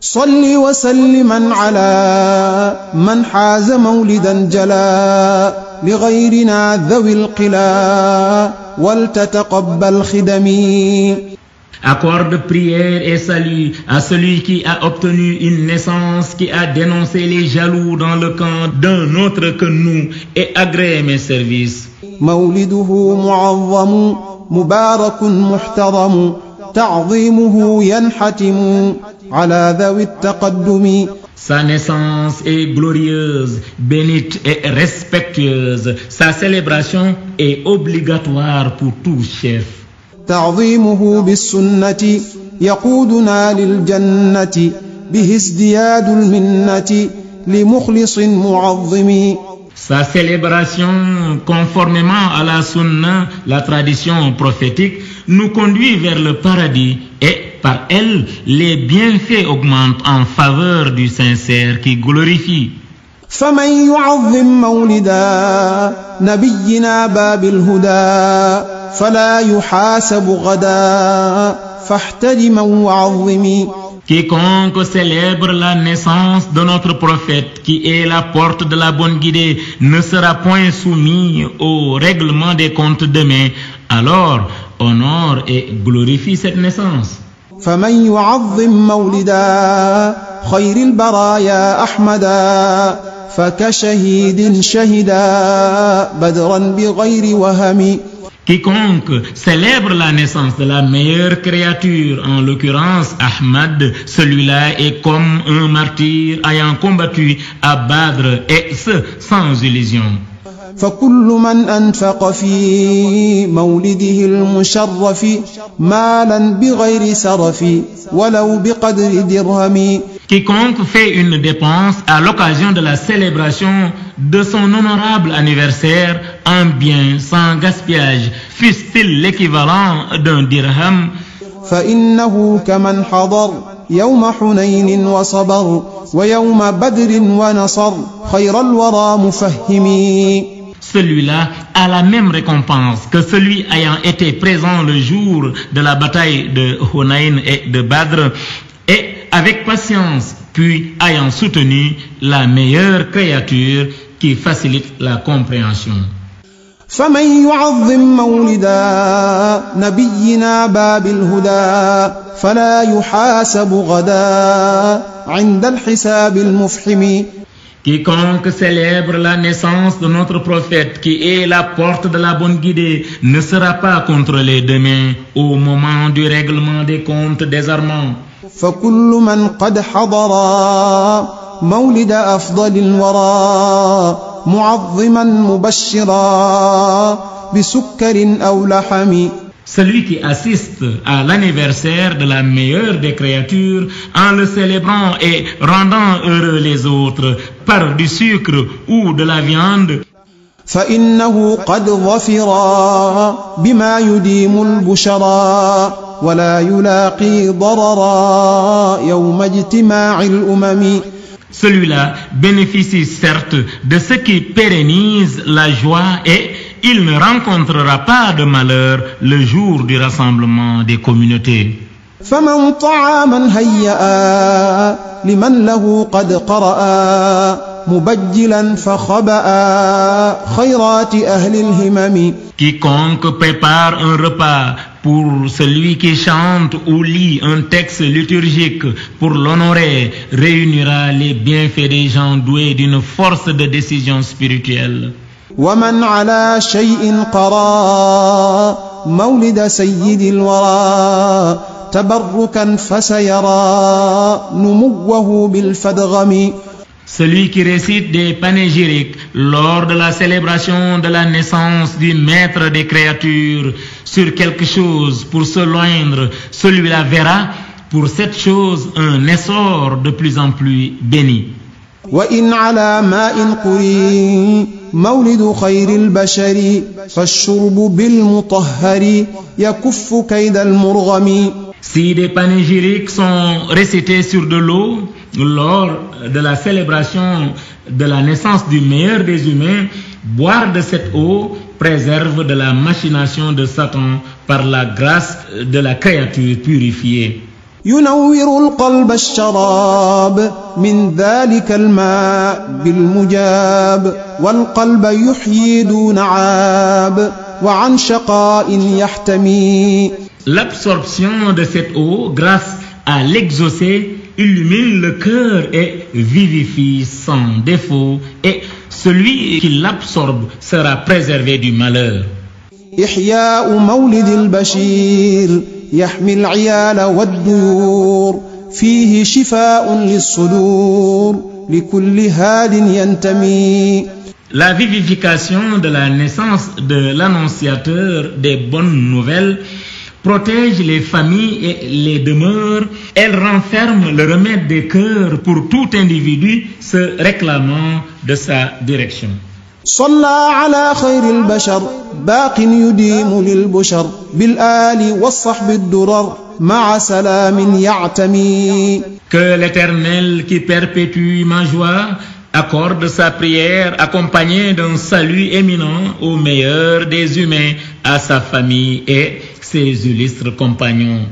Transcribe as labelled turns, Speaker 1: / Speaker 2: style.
Speaker 1: صل وسلما على من حاز مولدا جلا لغيرنا ذوي القلا ولتتقبل خدمي.
Speaker 2: Accorde prière et salut à celui qui a obtenu une naissance, qui a dénoncé les jaloux dans le camp d'un autre que nous et agrée mes services.
Speaker 1: مولده معظم مبارك محترم تعظيمه ينحتم على ذوي التقدم.
Speaker 2: Sa naissance est glorieuse, bénite et respectueuse. Sa célébration est obligatoire pour tout chef.
Speaker 1: تعظيمه بالسنة يقودنا للجنة به ازدياد المنة لمخلص معظم.
Speaker 2: Sa célébration, conformément à la sunna, la tradition prophétique, nous conduit vers le paradis et par elle, les bienfaits augmentent en faveur du sincère qui glorifie.
Speaker 1: فمن يعظم مولدا نبينا باب الهدى فلا يحاسب غدا فاحترما وعظمي.
Speaker 2: Quiconque célèbre la naissance de notre prophète, qui est la porte de la bonne guidée, ne sera point soumis au règlement des comptes demain. Alors, honore et glorifie cette naissance.
Speaker 1: فمن يعظم مولدا خير البرايا أحمدا فكشهيد شهدا بدرا بغير وهم.
Speaker 2: Quiconque célèbre la naissance de la meilleure créature, en l'occurrence Ahmad, celui-là est comme un martyr ayant combattu à Badr, et ce sans illusion.
Speaker 1: فكل من أنفق في مولده المشرف مالا بغير سرف ولو بقدر درهم.
Speaker 2: Quiconque fait une dépense à l'occasion de la célébration de son honorable anniversaire en bien sans gaspillage, fût-il l'équivalent d'un dirham,
Speaker 1: فإنه كمن حضر يوم حنين وصبر ويوم بدر ونصر خير الورى مفهمي.
Speaker 2: Celui-là a la même récompense que celui ayant été présent le jour de la bataille de Hunayn et de Badr, et avec patience, puis ayant soutenu la meilleure créature qui facilite la compréhension.
Speaker 1: فمن يعظم مولدا نبينا باب الهدى فلا يحاسب غدا عند الحساب المفحم.
Speaker 2: Quiconque célèbre la naissance de notre prophète, qui est la porte de la bonne guidée, ne sera pas contrôlé demain au moment du règlement des comptes désarmants.
Speaker 1: فكل من قد حضر مولد أفضل الورى معظما مبشرا بسكر أو لحم.
Speaker 2: Celui qui assiste à l'anniversaire de la meilleure des créatures en le célébrant et rendant heureux les autres par du sucre ou de la viande,
Speaker 1: فإنه قد ظفر بما يديم البشرى ولا يلاقي ضررا يوم اجتماع الأمم.
Speaker 2: celui-là bénéficie certes de ce qui pérennise la joie et il ne rencontrera pas de malheur le jour du rassemblement des communautés.
Speaker 1: فمن طعاما هيأ لمن له قد قرأ مبجلا فخبأ خيرات أهل الهمم.
Speaker 2: Quiconque prépare un repas pour celui qui chante ou lit un texte liturgique pour l'honorer réunira les bienfaits des gens doués d'une force de décision spirituelle.
Speaker 1: ومن على شيء قرأ مولد سيد الورى تبركا فسيرى نموه بالفدغم.
Speaker 2: Celui qui récite des panégyriques lors de la célébration de la naissance du maître des créatures sur quelque chose pour se loindre, celui-là verra pour cette chose un essor de plus en plus béni.
Speaker 1: وإن على ماء قري مولد خير البشر فالشرب بالمطهر يكف كيد المرغم.
Speaker 2: Si des panégyriques sont récités sur de l'eau lors de la célébration de la naissance du meilleur des humains, boire de cette eau préserve de la machination de Satan par la grâce de la créature purifiée.
Speaker 1: ينور القلب الشراب من ذلك الماء بالمجاب والقلب يحيي دون عاب وعن شقاء يحتمي.
Speaker 2: L'absorption de cette eau grâce à l'exaucé illumine le cœur et vivifie sans défaut, et celui qui l'absorbe sera préservé du malheur.
Speaker 1: إحياء مولد البشير يحمي العيال والديور فيه شفاء للصدور لكل هاد ينتمي.
Speaker 2: La vivification de la naissance de l'annonciateur des bonnes nouvelles protège les familles et les demeures. Elle renferme le remède des cœurs pour tout individu se réclamant de sa direction.
Speaker 1: صلى على خير البشر باق يديم للبشر بالآل والصحب الدرر مع سلام يعتمي.
Speaker 2: Que l'Éternel qui perpétue ma joie accorde sa prière accompagnée d'un salut éminent au meilleur des humains, à sa famille et ses illustres compagnons.